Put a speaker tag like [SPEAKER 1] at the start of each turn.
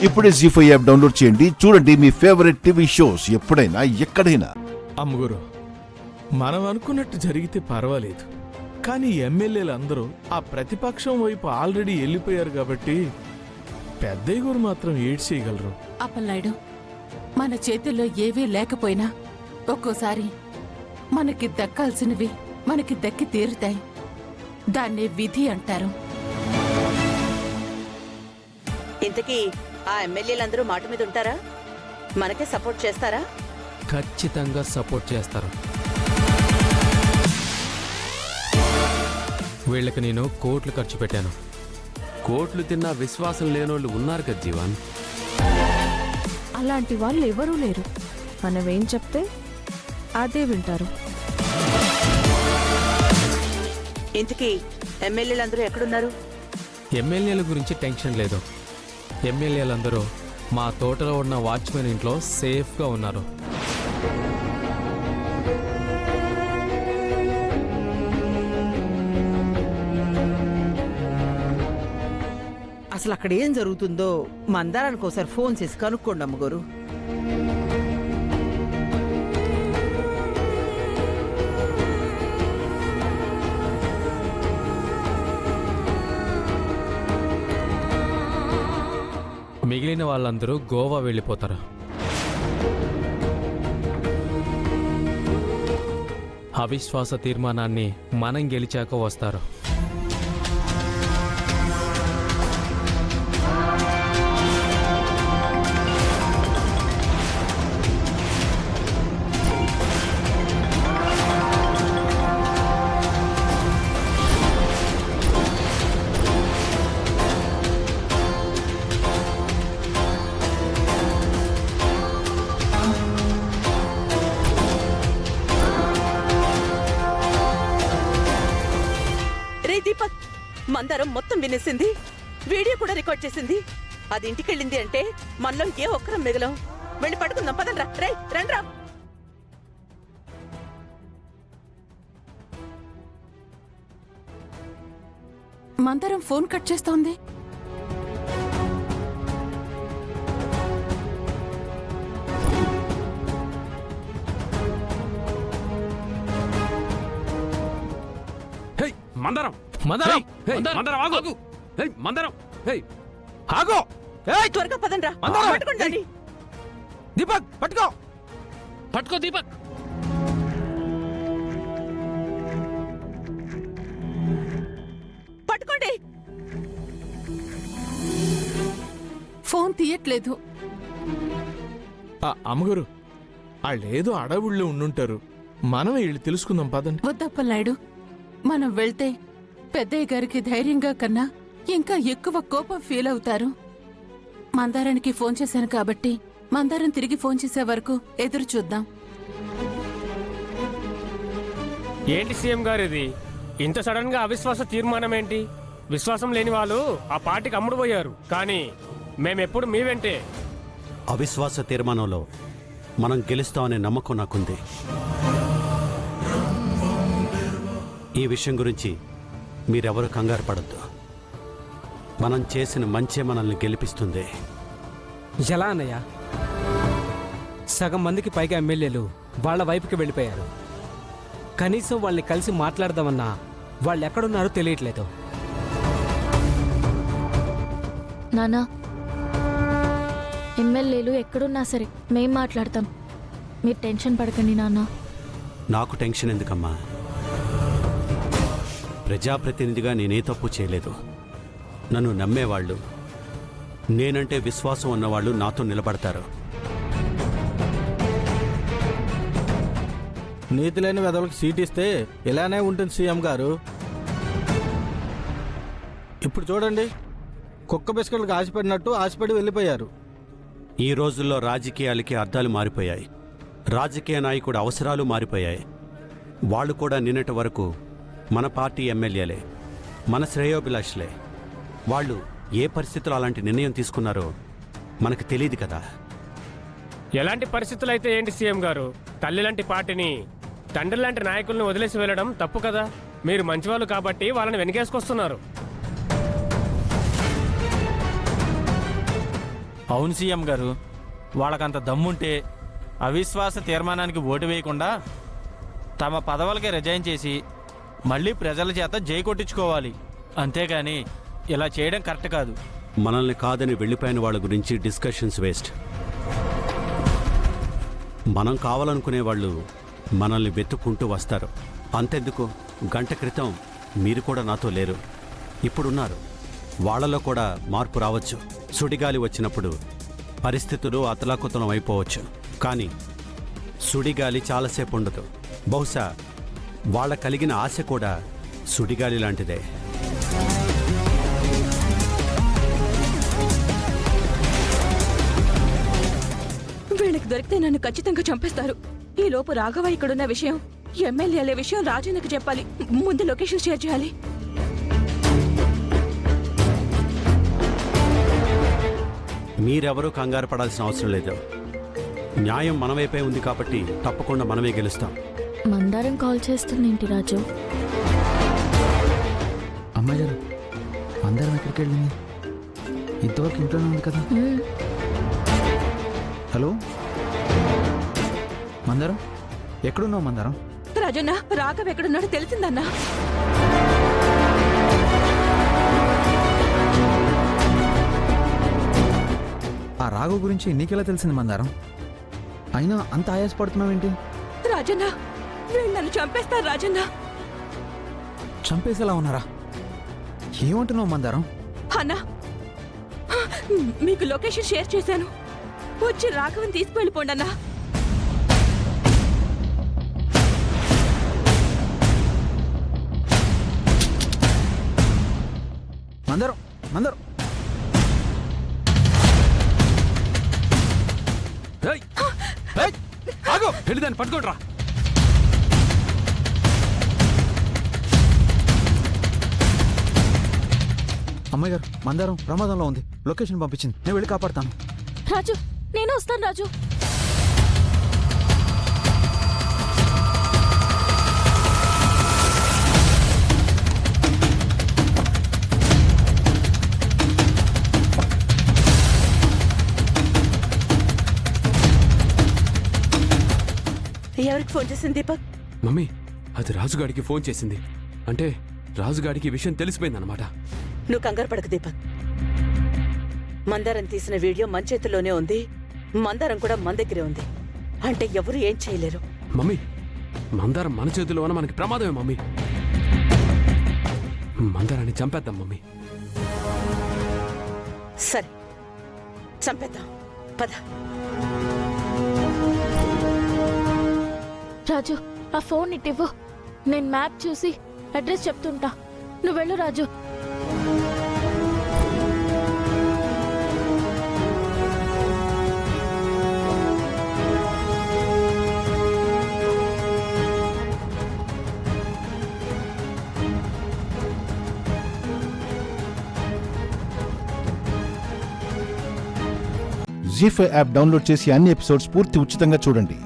[SPEAKER 1] ఇప్పుడే జీ5 app download చేయండి. చూడండి మీ ఫేవరెట్ టీవీ షోస్ ఎప్పుడైనా ఎక్కడైనా.
[SPEAKER 2] అమ్మగురు, మనం అనుకున్నట్టు జరిగితే పర్వాలేదు, కానీ ఎమ్మెల్యేలు అందరూ ఆ ప్రతిపక్షం వైపు ఆల్రెడీ వెళ్ళిపోయారు కాబట్టి పెద్దయ్య గారు మాత్రం ఏడ్ చేయగలరు.
[SPEAKER 3] అప్పలనాయుడు, మన చేతుల్లో ఏవీ లేకపోయినా ఒక్కోసారి మనకి దక్కాల్సినవి మనకి దక్కి తీరుతాయి. దాన్నే విధి అంటారు.
[SPEAKER 4] ఇంతకీ ఆ ఎమ్మెల్యేలందరూ మాట మీద ఉంటారా? మనకే సపోర్ట్ చేస్తారా?
[SPEAKER 5] ఖచ్చితంగా సపోర్ట్ చేస్తారు. వీళ్ళకి నేను కోట్లు ఖర్చు పెట్టాను.
[SPEAKER 6] కోట్లు తిన్నా విశ్వాసం లేనోళ్ళు ఉన్నారు కదా జీవన్.
[SPEAKER 7] అలాంటి వాళ్ళు ఎవరూ లేరు. మనమేం చెప్తే అదే వింటారు.
[SPEAKER 4] ఇంతకీ ఎమ్మెల్యేలందరూ ఎక్కడున్నారు?
[SPEAKER 5] ఎమ్మెల్యేల గురించి టెన్షన్ లేదు. ఎమ్మెల్యేలందరూ మా తోటలో ఉన్న వాచ్మెన్ ఇంట్లో సేఫ్గా ఉన్నారు.
[SPEAKER 8] అసలు అక్కడ ఏం జరుగుతుందో మందారానికి ఒకసారి ఫోన్ చేసి కనుక్కోండి అమ్మగారు.
[SPEAKER 5] మిగిలిన వాళ్ళందరూ గోవా వెళ్ళిపోతారు. అవిశ్వాస తీర్మానాన్ని మనం గెలిచాక వస్తారు.
[SPEAKER 4] రే దీపక్, మందారం మొత్తం వినేసింది, వీడియో కూడా రికార్డ్ చేసింది. అది ఇంటికెళ్ళింది అంటే మనలో ఏ ఒక్కరం మిగలం. వెళ్ళి పట్టుకుందాం, పదండ్రా. రే రండ్రా.
[SPEAKER 3] మందరం ఫోన్ కట్ చేస్తోంది.
[SPEAKER 6] మందరం
[SPEAKER 5] మందరం,
[SPEAKER 6] మందరం ఆగు. మందరం
[SPEAKER 5] ఆగో!
[SPEAKER 4] త్వరగా పదండ్రా,
[SPEAKER 5] మందారం!
[SPEAKER 4] పట్టుకోండి.
[SPEAKER 5] దీపక్ పట్టుకో!
[SPEAKER 6] పట్టుకో దీపక్.
[SPEAKER 4] పట్టుకోండి.
[SPEAKER 3] ఫోన్ తీయట్లేదు.
[SPEAKER 2] అమ్మగారు, వాళ్ళేదో అడవుల్లో ఉండుంటారు. మనమే వెళ్ళి తెలుసుకుందాం, పదండి.
[SPEAKER 3] వద్దప్పలనాయుడు, మనం వెళ్తే పెద్దయ్య గారికి ధైర్యంగా కన్నా ఇంకా ఎక్కువ కోపం ఫీల్ అవుతారు. మందారానికి ఫోన్ చేశాను కాబట్టి మందారం తిరిగి ఫోన్ చేసే వరకు ఎదురు చూద్దాం.
[SPEAKER 9] ఏంటి సీఎం గారు ఇది? ఇంత సడన్ గా అవిశ్వాస తీర్మానం ఏంటి? విశ్వాసం లేని వాళ్ళు ఆ పార్టీకి అమ్ముడుపోయారు, కానీ మేమెప్పుడు మీ వెంటే.
[SPEAKER 10] అవిశ్వాస తీర్మానంలో మనం గెలుస్తామనే నమ్మకం నాకుంది. ఈ విషయం గురించి మీరెవరు కంగారు పడద్దు. మనం చేసిన మంచే మనల్ని గెలిపిస్తుంది.
[SPEAKER 11] ఎలా అన్నయ్య? సగం మందికి పైగా ఎమ్మెల్యేలు వాళ్ళ వైపుకి వెళ్ళిపోయారు. కనీసం వాళ్ళని కలిసి మాట్లాడదామన్నా వాళ్ళు ఎక్కడున్నారో తెలియట్లేదు.
[SPEAKER 7] నానా, ఎమ్మెల్యేలు ఎక్కడున్నా సరే మేం మాట్లాడతాం. మీరు టెన్షన్ పడకండి నాన్న.
[SPEAKER 10] నాకు టెన్షన్ ఎందుకమ్మా? ప్రజాప్రతినిధిగా నేనే తప్పు చేయలేదు. నన్ను నమ్మేవాళ్ళు, నేనంటే విశ్వాసం ఉన్నవాళ్ళు నాతో నిలబడతారు.
[SPEAKER 12] నీతి లేని వెదవులకు సీట్ ఇస్తే ఇలానే ఉంటుంది సీఎం గారు. ఇప్పుడు చూడండి, కుక్క బిస్కెట్లకు ఆశపడినట్టు ఆశపడి వెళ్ళిపోయారు.
[SPEAKER 10] ఈ రోజుల్లో రాజకీయాలకి అర్థాలు మారిపోయాయి. రాజకీయ నాయకుడు అవసరాలు మారిపోయాయి. వాళ్ళు కూడా నిన్నటి వరకు మన పార్టీ ఎమ్మెల్యేలే, మన శ్రేయోభిలాషులే. వాళ్ళు ఏ పరిస్థితుల్లో అలాంటి నిర్ణయం తీసుకున్నారో మనకు తెలియదు కదా.
[SPEAKER 9] ఎలాంటి పరిస్థితులు అయితే ఏంటి సీఎం గారు? తల్లి లాంటి పార్టీని, తండ్రి లాంటి నాయకుల్ని వదిలేసి వెళ్ళడం తప్పు కదా. మీరు మంచివాళ్ళు కాబట్టి వాళ్ళని వెనకేసుకొస్తున్నారు.
[SPEAKER 12] అవును సీఎం గారు, వాళ్ళకంత దమ్ముంటే అవిశ్వాస తీర్మానానికి ఓటు వేయకుండా తమ పదవులకి రిజైన్ చేసి మళ్ళీ ప్రజల చేత జై కొట్టించుకోవాలి. అంతేగాని ఇలా చేయడం కరెక్ట్ కాదు.
[SPEAKER 10] మనల్ని కాదని వెళ్ళిపోయిన వాళ్ళ గురించి డిస్కషన్స్ వేస్ట్. మనం కావాలనుకునే వాళ్ళు మనల్ని వెతుక్కుంటూ వస్తారు. అంతెందుకు, గంట క్రితం మీరు కూడా నాతో లేరు, ఇప్పుడున్నారు. వాళ్ళలో కూడా మార్పు రావచ్చు. సుడిగాలి వచ్చినప్పుడు పరిస్థితులు అతలాకుతలం అయిపోవచ్చు. కానీ సుడిగాలి చాలాసేపు ఉండదు. బహుశా వాళ్ళ కలిగిన ఆశ కూడా సుడిగాలి లాంటిదే.
[SPEAKER 4] వీళ్ళకి దొరికితే నన్ను ఖచ్చితంగా చంపేస్తారు. ఈ లోపు రాఘవ ఇక్కడున్న విషయం, ఎమ్మెల్యేల విషయం రాజన్నకు చెప్పాలి. ముందు లొకేషన్ షేర్ చేయాలి.
[SPEAKER 10] మీరెవరూ కంగారు పడాల్సిన అవసరం లేదు. న్యాయం మన వైపే ఉంది కాబట్టి తప్పకుండా మనమే గెలుస్తాం.
[SPEAKER 7] మందారం కాల్ చేస్తుందేంటి రాజు?
[SPEAKER 12] అమ్మాయి గారు, మందారం ఎక్కడికి వెళ్ళింది? ఇంతవరకు ఇంట్లోనే ఉంది కదా. హలో మందారం, ఎక్కడున్నావు మందారం?
[SPEAKER 4] రాజన్న, రాఘవ ఎక్కడున్నాడో తెలిసిందన్నా.
[SPEAKER 12] ఆ రాఘవ్ గురించి నీకెలా తెలిసింది మందారం? అయినా అంత ఆయాసపడుతున్నావేంటి?
[SPEAKER 4] రాజన్న, వీళ్ళు నన్ను చంపేస్తారు. రాజన్న,
[SPEAKER 12] చంపేసేలా ఉన్నారా? ఏమంటున్నావు మందారం?
[SPEAKER 4] అన్నా, మీకు లొకేషన్ షేర్ చేశాను. వచ్చి రాఘవని తీసుకువెళ్ళిపోండి అన్నా.
[SPEAKER 12] మందారం, మందారం,
[SPEAKER 5] వెళ్ళిదాన్ని పట్టుకోండిరా.
[SPEAKER 12] అమ్మాయి గారు, మందారం ప్రమాదంలో ఉంది. లొకేషన్ పంపించింది, నేను వెళ్ళి కాపాడుతాను.
[SPEAKER 7] రాజు, నేను వస్తాను రాజు.
[SPEAKER 4] ఎవరికి ఫోన్ చేసింది దీపక్?
[SPEAKER 6] మమ్మీ, అది రాజుగాడికి ఫోన్ చేసింది. అంటే రాజుగాడికి ఈ విషయం తెలిసిపోయిందన్నమాట.
[SPEAKER 4] నువ్వు కంగారు పడకు దీపక్. మందారం తీసిన వీడియో మన చేతిలోనే ఉంది. మందారం కూడా మన దగ్గరే ఉంది. అంటే ఎవరు ఏం చేయలేరు.
[SPEAKER 6] మమ్మీ, మందారం మన చేతిలో ఉన్న మనకి ప్రమాదమే మమ్మీ. మందారాన్ని చంపేద్దాం మమ్మీ.
[SPEAKER 4] సరే, చంపేద్దాం. పద.
[SPEAKER 7] రాజు, ఆ ఫోన్ ఇవ్వు. నేను మ్యాప్ చూసి అడ్రస్ చెప్తుంటా. నువ్వు వెళ్ళు రాజు.
[SPEAKER 1] జీ5 యాప్ డౌన్లోడ్ చేసి అన్ని ఎపిసోడ్స్ పూర్తి ఉచితంగా చూడండి.